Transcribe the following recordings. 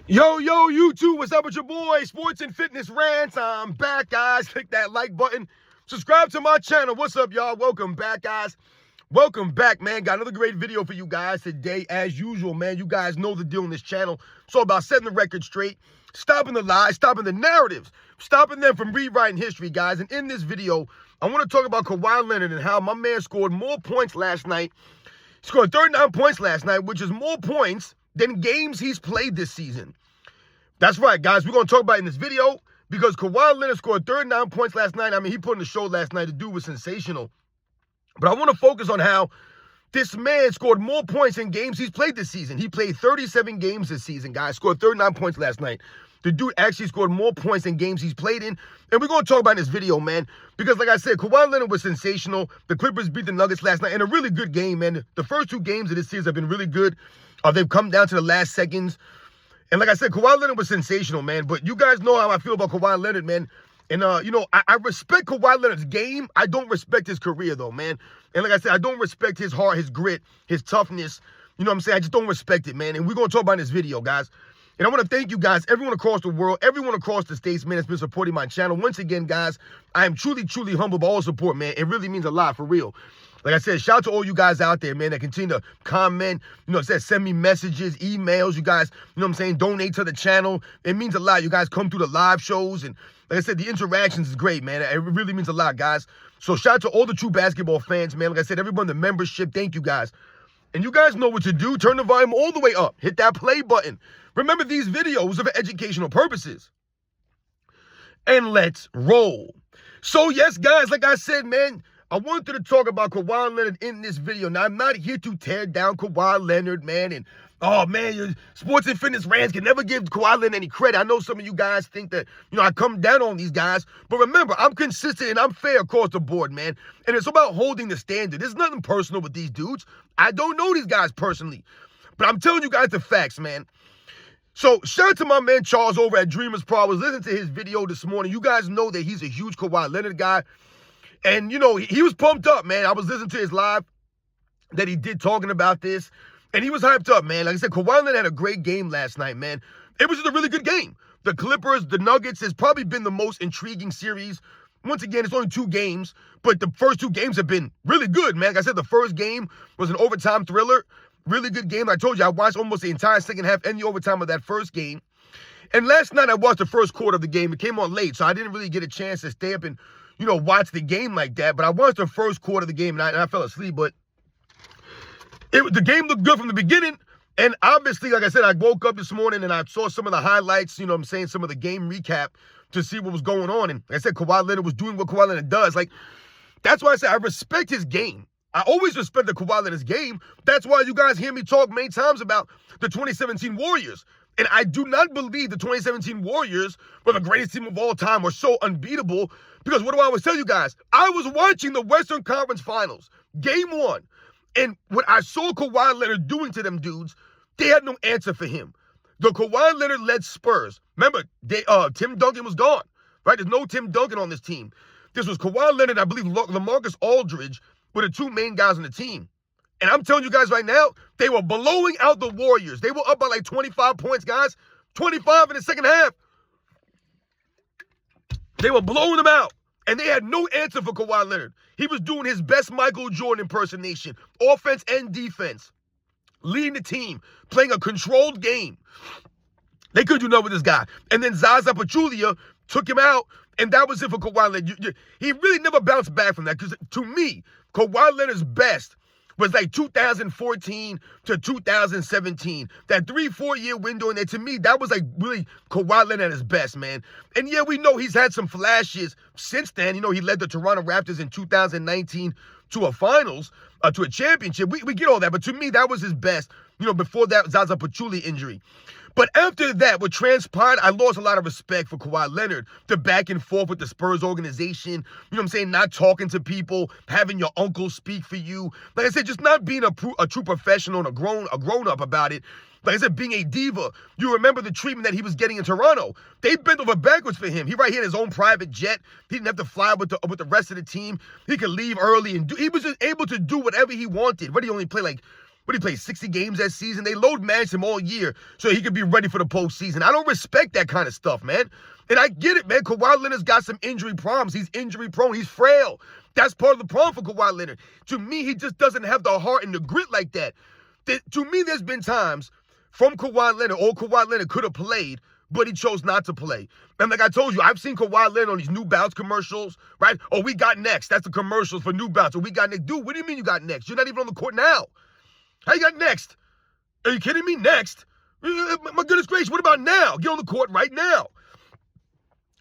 Yo, YouTube, what's up with your boy? Sports and Fitness Rants. I'm back, guys. Click that like button. Subscribe to my channel. What's up, y'all? Welcome back, guys. Welcome back, man. Got another great video for you guys today, as usual, man. You guys know the deal on this channel. It's all about setting the record straight, stopping the lies, stopping the narratives, stopping them from rewriting history, guys. And in this video, I want to talk about Kawhi Leonard and how my man scored more points last night. He scored 39 points last night, which is more points than games he's played this season. That's right, guys. We're going to talk about it in this video because Kawhi Leonard scored 39 points last night. I mean, he put in the show last night. The dude was sensational. But I want to focus on how this man scored more points in games he's played this season. He played 37 games this season, guys. Scored 39 points last night. The dude actually scored more points in games he's played in. And we're going to talk about in this video, man. Because like I said, Kawhi Leonard was sensational. The Clippers beat the Nuggets last night in a really good game, man. The first two games of this series have been really good. They've come down to the last seconds. And like I said, Kawhi Leonard was sensational, man. But you guys know how I feel about Kawhi Leonard, man. And, I respect Kawhi Leonard's game. I don't respect his career, though, man. And like I said, I don't respect his heart, his grit, his toughness. You know what I'm saying? I just don't respect it, man. And we're going to talk about in this video, guys. And I want to thank you guys, everyone across the world, everyone across the states, man, that's been supporting my channel. Once again, guys, I am truly, truly humbled by all support, man. It really means a lot, for real. Like I said, shout out to all you guys out there, man, that continue to comment, send me messages, emails, you guys, donate to the channel. It means a lot. You guys come through the live shows, and like I said, the interactions is great, man. It really means a lot, guys. So shout out to all the true basketball fans, man. Like I said, everyone, the membership, thank you, guys. And you guys know what to do. Turn the volume all the way up. Hit that play button. Remember, these videos are for educational purposes. And let's roll. So, yes, guys, like I said, man, I wanted to talk about Kawhi Leonard in this video. Now, I'm not here to tear down Kawhi Leonard, man, and, oh, man, your sports and fitness rants can never give Kawhi Leonard any credit. I know some of you guys think that, I come down on these guys, but remember, I'm consistent and I'm fair across the board, man, and it's about holding the standard. There's nothing personal with these dudes. I don't know these guys personally, but I'm telling you guys the facts, man. So, shout out to my man Charles over at Dreamers Pro. I was listening to his video this morning. You guys know that he's a huge Kawhi Leonard guy. And, he was pumped up, man. I was listening to his live that he did talking about this. And he was hyped up, man. Like I said, Kawhi Leonard had a great game last night, man. It was just a really good game. The Clippers, the Nuggets has probably been the most intriguing series. Once again, it's only 2 games. But the first 2 games have been really good, man. Like I said, the first game was an overtime thriller. Really good game. I told you, I watched almost the entire second half and the overtime of that first game. And last night, I watched the first quarter of the game. It came on late, so I didn't really get a chance to stay up and, watch the game like that. But I watched the first quarter of the game, and I fell asleep. But the game looked good from the beginning. And obviously, like I said, I woke up this morning and I saw some of the highlights, some of the game recap to see what was going on. And like I said, Kawhi Leonard was doing what Kawhi Leonard does. Like, that's why I said I respect his game. I always respect the Kawhi Leonard's game. That's why you guys hear me talk many times about the 2017 Warriors. And I do not believe the 2017 Warriors were the greatest team of all time or so unbeatable. Because what do I always tell you guys? I was watching the Western Conference Finals, Game 1. And what I saw Kawhi Leonard doing to them dudes, they had no answer for him. The Kawhi Leonard-led Spurs. Remember, Tim Duncan was gone, right? There's no Tim Duncan on this team. This was Kawhi Leonard, I believe, LaMarcus Aldridge were the 2 main guys on the team. And I'm telling you guys right now, they were blowing out the Warriors. They were up by like 25 points, guys. 25 in the second half. They were blowing them out. And they had no answer for Kawhi Leonard. He was doing his best Michael Jordan impersonation. Offense and defense. Leading the team. Playing a controlled game. They couldn't do nothing with this guy. And then Zaza Pachulia took him out. And that was it for Kawhi Leonard. He really never bounced back from that. Because to me, Kawhi Leonard's best was like 2014 to 2017. That 3-4 year window in there, to me, that was like really Kawhi Leonard at his best, man. And yeah, we know he's had some flashes since then. He led the Toronto Raptors in 2019 to a finals, to a championship. We get all that, but to me, that was his best, before that Zaza Pachulia injury. But after that, what transpired, I lost a lot of respect for Kawhi Leonard. The back and forth with the Spurs organization, not talking to people, having your uncle speak for you. Like I said, just not being a true professional and a grown-up about it. Like I said, being a diva. You remember the treatment that he was getting in Toronto. They bent over backwards for him. He had his own private jet. He didn't have to fly with the rest of the team. He could leave early and he was just able to do whatever he wanted. But he only played like But he played 60 games that season. They load managed him all year so he could be ready for the postseason. I don't respect that kind of stuff, man. And I get it, man. Kawhi Leonard's got some injury problems. He's injury prone. He's frail. That's part of the problem for Kawhi Leonard. To me, he just doesn't have the heart and the grit like that. To me, there's been times from Kawhi Leonard, or Kawhi Leonard could have played, but he chose not to play. And like I told you, I've seen Kawhi Leonard on these New Balance commercials, right? Oh, we got next. That's the commercials for New Balance. Or we got next. Dude, what do you mean you got next? You're not even on the court now. How you got next? Are you kidding me? Next? My goodness gracious, what about now? Get on the court right now.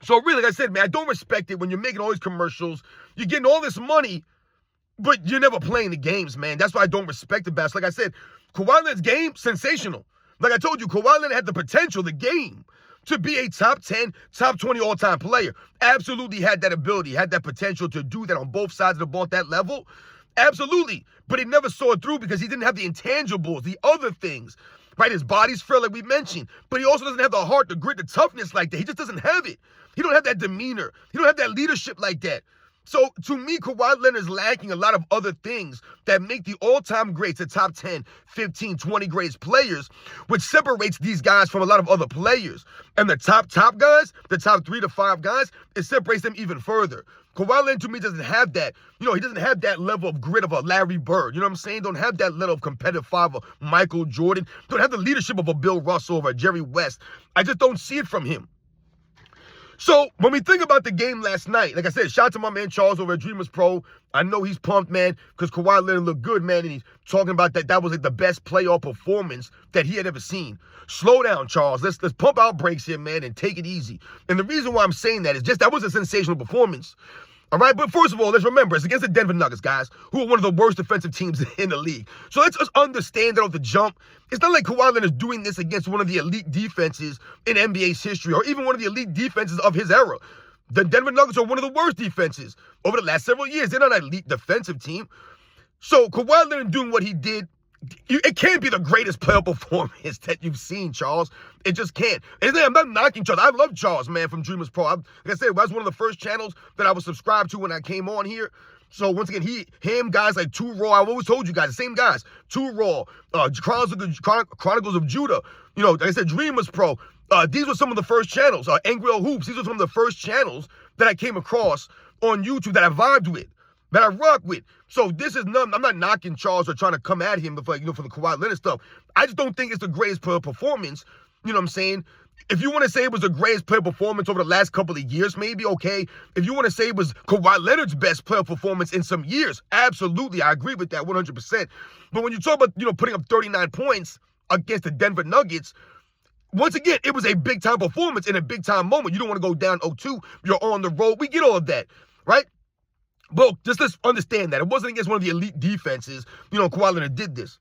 So really, like I said, man, I don't respect it when you're making all these commercials. You're getting all this money, but you're never playing the games, man. That's why I don't respect the best. Like I said, Kawhi Leonard's game, sensational. Like I told you, Kawhi Leonard had the potential, the game, to be a top 10, top 20 all-time player. Absolutely had that ability, had that potential to do that on both sides of the ball at that level. Absolutely. But he never saw it through because he didn't have the intangibles, the other things. Right? His body's frail, like we mentioned. But he also doesn't have the heart, the grit, the toughness like that. He just doesn't have it. He don't have that demeanor. He don't have that leadership like that. So, to me, Kawhi Leonard is lacking a lot of other things that make the all-time greats, the top 10, 15, 20 greatest players, which separates these guys from a lot of other players. And the top guys, the top 3 to 5 guys, it separates them even further. Kawhi Leonard, to me, doesn't have that. You know, he doesn't have that level of grit of a Larry Bird. You know what I'm saying? Don't have that level of competitive five of Michael Jordan. Don't have the leadership of a Bill Russell or a Jerry West. I just don't see it from him. So, when we think about the game last night, like I said, shout out to my man Charles over at Dreamers Pro. I know he's pumped, man, because Kawhi Leonard looked good, man, and he's talking about that was like the best playoff performance that he had ever seen. Slow down, Charles. Let's pump our brakes here, man, and take it easy. And the reason why I'm saying that is just that was a sensational performance. All right, but first of all, let's remember, it's against the Denver Nuggets, guys, who are one of the worst defensive teams in the league. So let's just understand that off the jump. It's not like Kawhi Leonard is doing this against one of the elite defenses in NBA's history, or even one of the elite defenses of his era. The Denver Nuggets are one of the worst defenses over the last several years. They're not an elite defensive team. So Kawhi Leonard doing what he did, it can't be the greatest playoff performance that you've seen, Charles. It just can't. And I'm not knocking Charles. I love Charles, man, from Dreamers Pro. Like I said, that's one of the first channels that I was subscribed to when I came on here. So once again, him, guys like Too Raw. I've always told you guys, the same guys. Too Raw, Chronicles of Judah. You know, like I said, Dreamers Pro. These were some of the first channels. Angry Old Hoops. These were some of the first channels that I came across on YouTube that I vibed with, that I rock with. So this is none. I'm not knocking Charles or trying to come at him for the Kawhi Leonard stuff. I just don't think it's the greatest player performance. You know what I'm saying? If you want to say it was the greatest player performance over the last couple of years, maybe, okay. If you want to say it was Kawhi Leonard's best player performance in some years, absolutely, I agree with that 100%. But when you talk about, putting up 39 points against the Denver Nuggets, once again, it was a big-time performance in a big-time moment. You don't want to go down 0-2. You're on the road. We get all of that, right? But just let's understand that. It wasn't against one of the elite defenses. Kawhi Leonard did this.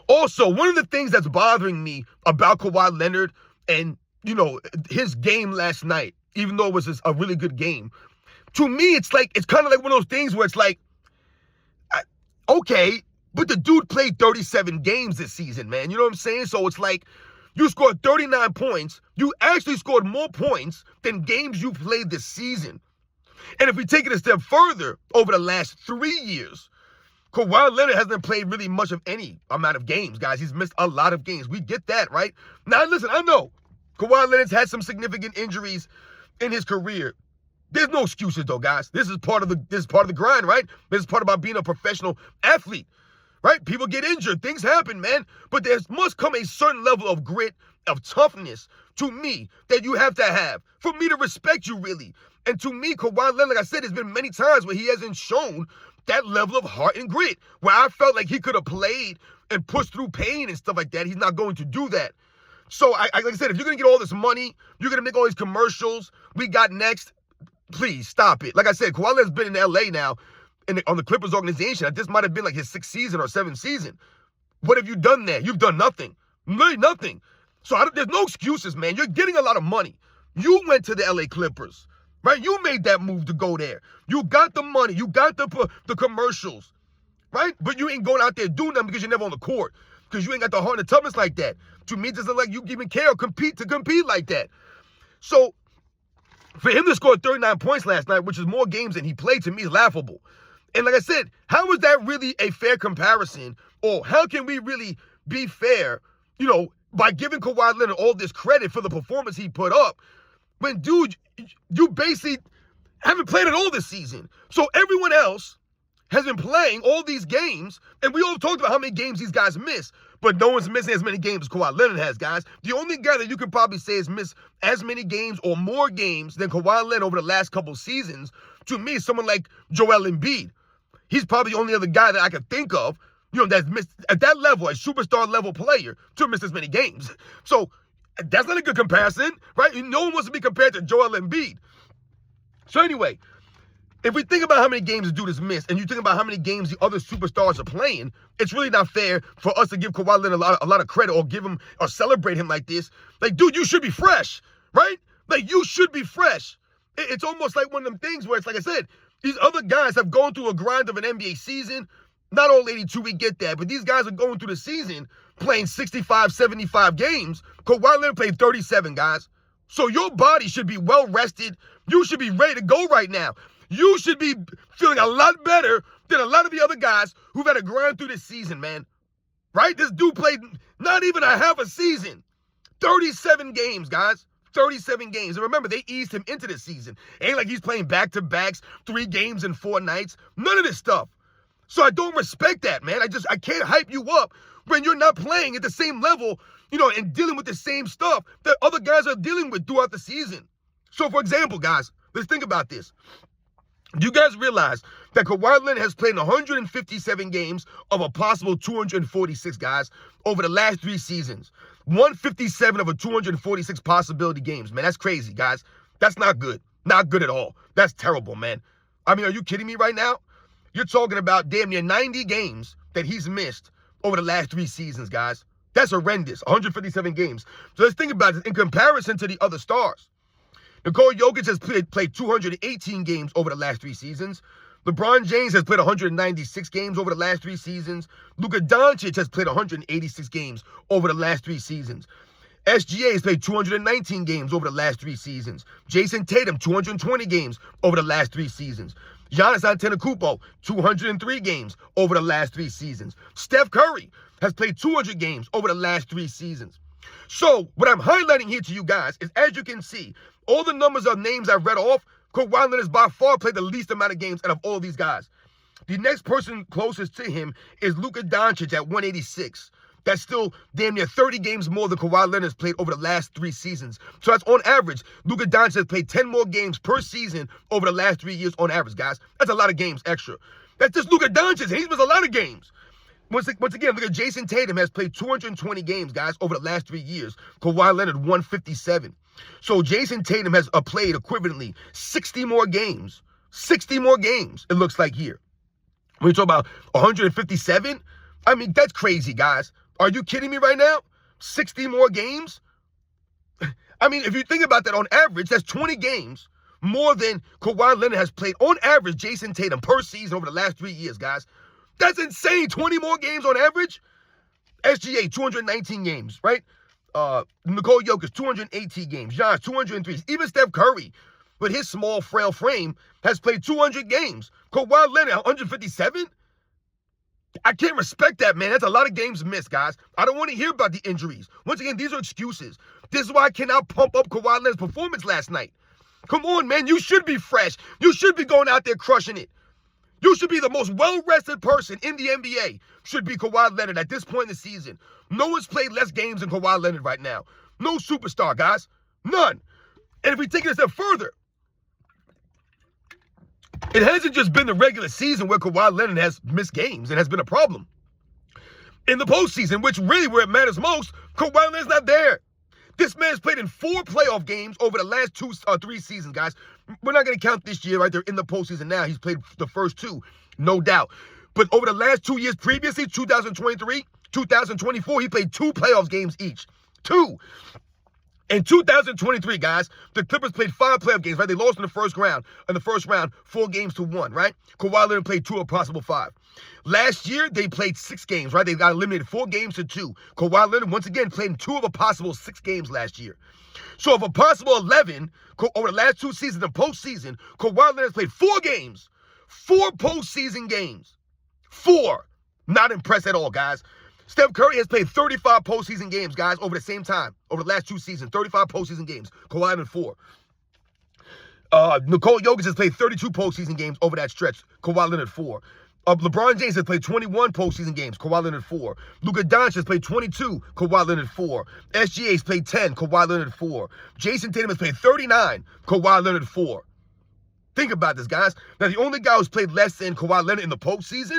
Also, one of the things that's bothering me about Kawhi Leonard and, his game last night, even though it was a really good game, to me, it's kind of like one of those things where it's like, okay, but the dude played 37 games this season, man. You know what I'm saying? So it's like, you scored 39 points. You actually scored more points than games you played this season. And if we take it a step further, over the last 3 years, Kawhi Leonard hasn't played really much of any amount of games, guys. He's missed a lot of games. We get that, right? Now, listen, I know Kawhi Leonard's had some significant injuries in his career. There's no excuses, though, guys. This is part of the grind, right? This is part about being a professional athlete, right? People get injured. Things happen, man. But there must come a certain level of grit, of toughness, to me, that you have to have for me to respect you, really. And to me, Kawhi Leonard, like I said, there's been many times where he hasn't shown that level of heart and grit, where I felt like he could have played and pushed through pain and stuff like that. He's not going to do that. So, like I said, if you're going to get all this money, you're going to make all these commercials, we got next, please stop it. Like I said, Kawhi Leonard's been in L.A. now on the Clippers organization. This might have been like his 6th season or 7th season. What have you done there? You've done nothing. Really nothing. So there's no excuses, man. You're getting a lot of money. You went to the L.A. Clippers. Right? You made that move to go there. You got the money. You got the commercials. Right? But you ain't going out there doing them because you're never on the court. Because you ain't got the heart and the toughness like that. To me, it doesn't like you even care or compete like that. So, for him to score 39 points last night, which is more games than he played, to me is laughable. And like I said, how is that really a fair comparison? Or how can we really be fair, by giving Kawhi Leonard all this credit for the performance he put up when, dude, you basically haven't played at all this season. So everyone else has been playing all these games, and we all talked about how many games these guys miss, but no one's missing as many games as Kawhi Leonard has, guys. The only guy that you could probably say has missed as many games or more games than Kawhi Leonard over the last couple seasons, to me, is someone like Joel Embiid. He's probably the only other guy that I could think of, that's missed at that level, a superstar level player, to miss as many games. So that's not a good comparison, right? No one wants to be compared to Joel Embiid. So anyway, if we think about how many games the dude has missed, and you think about how many games the other superstars are playing, it's really not fair for us to give Kawhi Leonard a lot of credit or give him or celebrate him like this. Like, dude, you should be fresh, right? Like, you should be fresh. It's almost like one of them things where it's like I said, these other guys have gone through a grind of an NBA season. Not all 82, we get that, but these guys are going through the season playing 65, 75 games. Kawhi Leonard played 37, guys. So your body should be well rested. You should be ready to go right now. You should be feeling a lot better than a lot of the other guys who've had to grind through this season, man. Right? This dude played not even a half a season. 37 games, guys. 37 games. And remember, they eased him into this season. Ain't like he's playing back-to-backs, 3 games in 4 nights. None of this stuff. So I don't respect that, man. I can't hype you up when you're not playing at the same level, and dealing with the same stuff that other guys are dealing with throughout the season. So, for example, guys, let's think about this. Do you guys realize that Kawhi Leonard has played in 157 games of a possible 246, guys, over the last 3 seasons? 157 of a 246 possibility games, man. That's crazy, guys. That's not good. Not good at all. That's terrible, man. I mean, are you kidding me right now? You're talking about damn near 90 games that he's missed over the last 3 seasons, guys. That's horrendous. 157 games. So let's think about it in comparison to the other stars. Nikola Jokic has played 218 games over the last 3 seasons. LeBron James has played 196 games over the last 3 seasons. Luka Doncic has played 186 games over the last 3 seasons. SGA has played 219 games over the last 3 seasons. Jason Tatum, 220 games over the last 3 seasons. Giannis Antetokounmpo, 203 games over the last 3 seasons. Steph Curry has played 200 games over the last 3 seasons. So what I'm highlighting here to you guys is, as you can see, all the numbers of names I've read off, Kawhi Leonard has by far played the least amount of games out of all these guys. The next person closest to him is Luka Doncic at 186. That's still damn near 30 games more than Kawhi Leonard has played over the last 3 seasons. So that's on average. Luka Doncic has played 10 more games per season over the last 3 years on average, guys. That's a lot of games extra. That's just Luka Doncic, and he's missed a lot of games. Once again, look at Jason Tatum has played 220 games, guys, over the last 3 years. Kawhi Leonard, 157. So Jason Tatum has played equivalently 60 more games. 60 more games, it looks like here. When you talk about 157, I mean, that's crazy, guys. Are you kidding me right now? 60 more games? I mean, if you think about that on average, that's 20 games more than Kawhi Leonard has played on average Jason Tatum per season over the last 3 years, guys. That's insane. 20 more games on average. SGA, 219 games, right? Nikola Jokic, 218 games. Giannis, 203. Even Steph Curry, with his small, frail frame, has played 200 games. Kawhi Leonard, 157? I can't respect that, man. That's a lot of games missed, guys. I don't want to hear about the injuries. Once again, these are excuses. This is why I cannot pump up Kawhi Leonard's performance last night. Come on, man. You should be fresh. You should be going out there crushing it. You should be the most well-rested person in the NBA. Should be Kawhi Leonard at this point in the season. No one's played less games than Kawhi Leonard right now. No superstar, guys. None. And if we take it a step further, it hasn't just been the regular season where Kawhi Leonard has missed games and has been a problem. In the postseason, which really where it matters most, Kawhi Leonard's not there. This man's played in 4 playoff games over the last 3 seasons, guys. We're not going to count this year, right? They're in the postseason now. He's played the first 2, no doubt. But over the last 2 years previously, 2023, 2024, he played 2 playoff games each. 2. In 2023, guys, the Clippers played 5 playoff games, right? They lost in the first round. In the first round, 4 games to 1, right? Kawhi Leonard played 2 of possible 5. Last year, they played 6 games, right? They got eliminated 4 games to 2. Kawhi Leonard, once again, played in 2 of a possible 6 games last year. So of a possible 11, over the last 2 seasons, the postseason, Kawhi Leonard has played 4 games 4 postseason games. 4. Not impressed at all, guys. Steph Curry has played 35 postseason games, guys, over the same time. Over the last 2 seasons, 35 postseason games. Kawhi Leonard 4. Nikola Jokic has played 32 postseason games over that stretch. Kawhi Leonard 4. LeBron James has played 21 postseason games. Kawhi Leonard 4. Luka Doncic has played 22. Kawhi Leonard 4. SGA has played 10. Kawhi Leonard 4. Jason Tatum has played 39. Kawhi Leonard 4. Think about this, guys. Now, the only guy who's played less than Kawhi Leonard in the postseason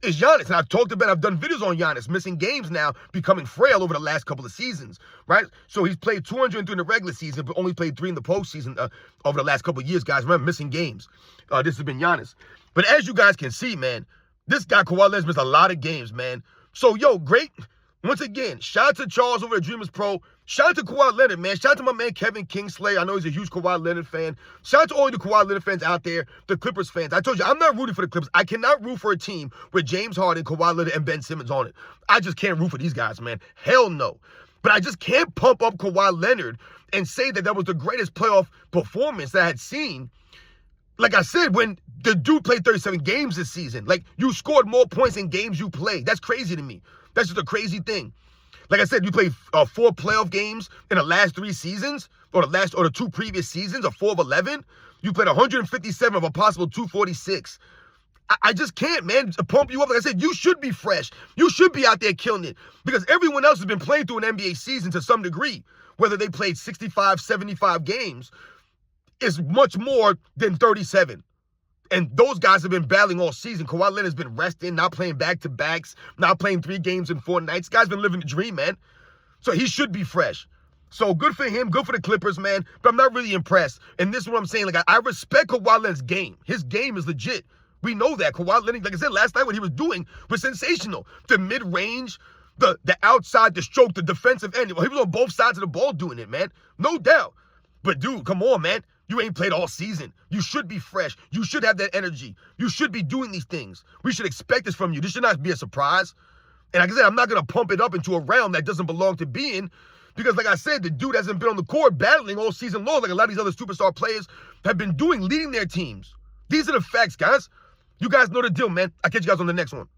is Giannis. And I've done videos on Giannis, missing games now, becoming frail over the last couple of seasons, right? So he's played 203 in the regular season, but only played 3 in the postseason over the last couple of years, guys. Remember, missing games. This has been Giannis. But as you guys can see, man, this guy, Kawhi Leonard, missed a lot of games, man. So, yo, great. Once again, shout out to Charles over at Dreamers Pro. Shout out to Kawhi Leonard, man. Shout out to my man, Kevin Kingsley. I know he's a huge Kawhi Leonard fan. Shout out to all the Kawhi Leonard fans out there, the Clippers fans. I told you, I'm not rooting for the Clippers. I cannot root for a team with James Harden, Kawhi Leonard, and Ben Simmons on it. I just can't root for these guys, man. Hell no. But I just can't pump up Kawhi Leonard and say that was the greatest playoff performance that I had seen. Like I said, when the dude played 37 games this season, like, you scored more points in games you played. That's crazy to me. That's just a crazy thing. Like I said, you played 4 playoff games in the last 3 seasons, or the 2 previous seasons, or 4 of 11. You played 157 of a possible 246. I just can't, man, to pump you up. Like I said, you should be fresh. You should be out there killing it, because everyone else has been playing through an NBA season to some degree, whether they played 65, 75 games. Is much more than 37. And those guys have been battling all season. Kawhi Leonard's been resting, not playing back-to-backs, not playing 3 games in 4 nights. This guy's been living the dream, man. So he should be fresh. So good for him, good for the Clippers, man. But I'm not really impressed. And this is what I'm saying. Like, I respect Kawhi Leonard's game. His game is legit. We know that. Kawhi Leonard, like I said last night, what he was doing was sensational. The mid-range, the outside, the stroke, the defensive end. He was on both sides of the ball doing it, man. No doubt. But, dude, come on, man. You ain't played all season. You should be fresh. You should have that energy. You should be doing these things. We should expect this from you. This should not be a surprise. And like I said, I'm not going to pump it up into a realm that doesn't belong to be in, because like I said, the dude hasn't been on the court battling all season long like a lot of these other superstar players have been doing, leading their teams. These are the facts, guys. You guys know the deal, man. I'll catch you guys on the next one.